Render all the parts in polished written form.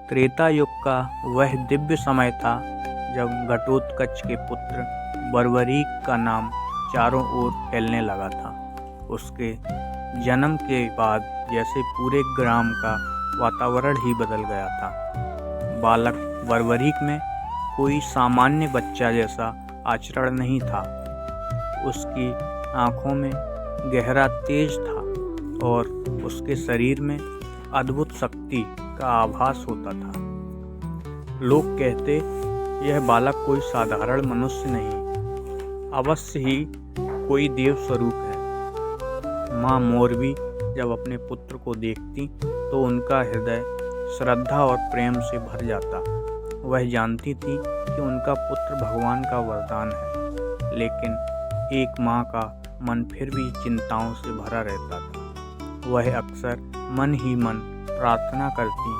त्रेता युग का वह दिव्य समय था जब घटोत्कच के पुत्र बर्बरीक का नाम चारों ओर फैलने लगा था। उसके जन्म के बाद जैसे पूरे ग्राम का वातावरण ही बदल गया था। बालक बर्बरीक में कोई सामान्य बच्चा जैसा आचरण नहीं था। उसकी आँखों में गहरा तेज था और उसके शरीर में अद्भुत शक्ति का आभास होता था। लोग कहते, यह बालक कोई साधारण मनुष्य नहीं, अवश्य ही कोई देव स्वरूप है। माँ मोरवी जब अपने पुत्र को देखती तो उनका हृदय श्रद्धा और प्रेम से भर जाता। वह जानती थी कि उनका पुत्र भगवान का वरदान है, लेकिन एक माँ का मन फिर भी चिंताओं से भरा रहता था। वह अक्सर मन ही मन प्रार्थना करती,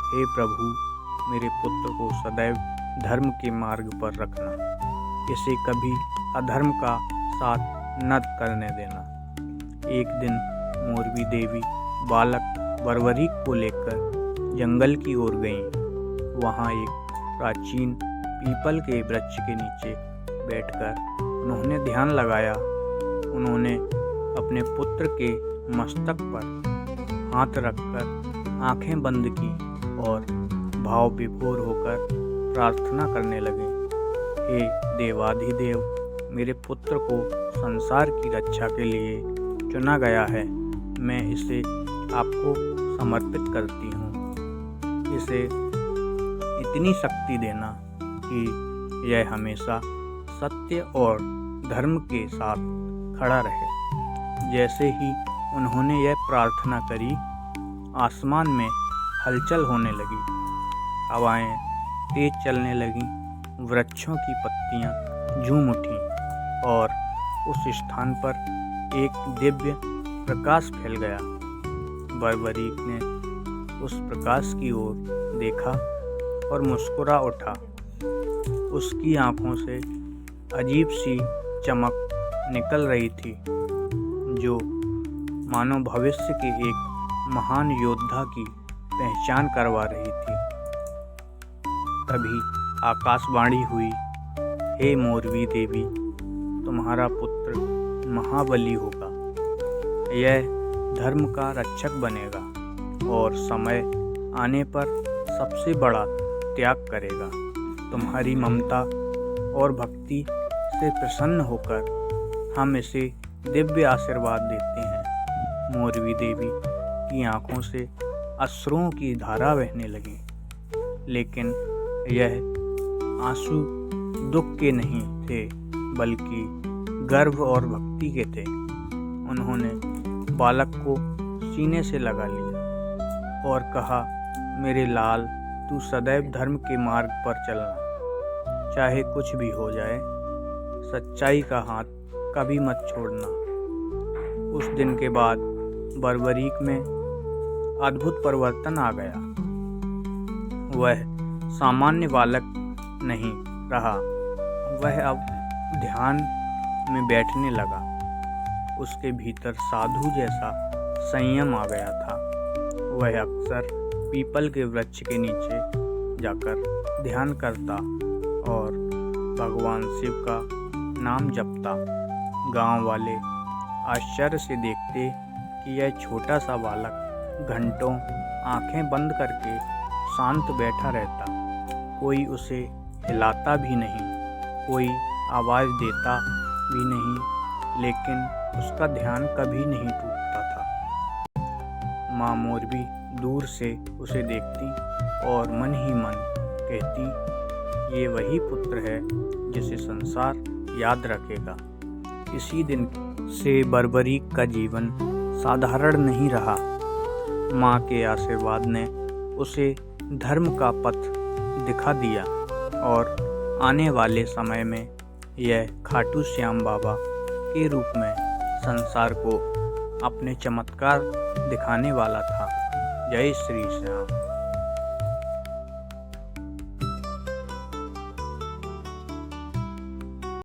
हे प्रभु, मेरे पुत्र को सदैव धर्म के मार्ग पर रखना, इसे कभी अधर्म का साथ न करने देना। एक दिन मोरवी देवी बालक बर्बरीक को लेकर जंगल की ओर गईं। वहाँ एक प्राचीन पीपल के वृक्ष के नीचे बैठकर उन्होंने ध्यान लगाया। उन्होंने अपने पुत्र के मस्तक पर हाथ रखकर आंखें बंद की और भाव विभोर होकर प्रार्थना करने लगे, हे देवाधिदेव, मेरे पुत्र को संसार की रक्षा के लिए चुना गया है। मैं इसे आपको समर्पित करती हूँ। इसे इतनी शक्ति देना कि यह हमेशा सत्य और धर्म के साथ खड़ा रहे। जैसे ही उन्होंने यह प्रार्थना करी, आसमान में हलचल होने लगी, हवाएं तेज चलने लगीं, वृक्षों की पत्तियां झूम उठीं और उस स्थान पर एक दिव्य प्रकाश फैल गया। बर्बरीक ने उस प्रकाश की ओर देखा और मुस्कुरा उठा। उसकी आंखों से अजीब सी चमक निकल रही थी, जो मानो भविष्य के एक महान योद्धा की पहचान करवा रही थी। तभी आकाशवाणी हुई, हे मोरवी देवी, तुम्हारा पुत्र महाबली होगा। यह धर्म का रक्षक बनेगा और समय आने पर सबसे बड़ा त्याग करेगा। तुम्हारी ममता और भक्ति से प्रसन्न होकर हम इसे दिव्य आशीर्वाद देते हैं। मोरवी देवी की आंखों से अश्रुओं की धारा बहने लगी, लेकिन यह आंसू दुख के नहीं थे, बल्कि गर्व और भक्ति के थे। उन्होंने बालक को सीने से लगा लिया और कहा, मेरे लाल, तू सदैव धर्म के मार्ग पर चलना, चाहे कुछ भी हो जाए। सच्चाई का हाथ कभी मत छोड़ना। उस दिन के बाद बर्बरीक में अद्भुत परिवर्तन आ गया। वह सामान्य बालक नहीं रहा, वह अब ध्यान में बैठने लगा। उसके भीतर साधु जैसा संयम आ गया था। वह अक्सर पीपल के वृक्ष के नीचे जाकर ध्यान करता और भगवान शिव का नाम जपता। गांव वाले आश्चर्य से देखते कि यह छोटा सा बालक घंटों आंखें बंद करके शांत बैठा रहता। कोई उसे हिलाता भी नहीं, कोई आवाज़ देता भी नहीं, लेकिन उसका ध्यान कभी नहीं टूटता था। माँ मोरवी दूर से उसे देखती और मन ही मन कहती, ये वही पुत्र है जिसे संसार याद रखेगा। इसी दिन से बर्बरीक का जीवन साधारण नहीं रहा। माँ के आशीर्वाद ने उसे धर्म का पथ दिखा दिया और आने वाले समय में यह खाटू श्याम बाबा के रूप में संसार को अपने चमत्कार दिखाने वाला था। जय श्री श्याम।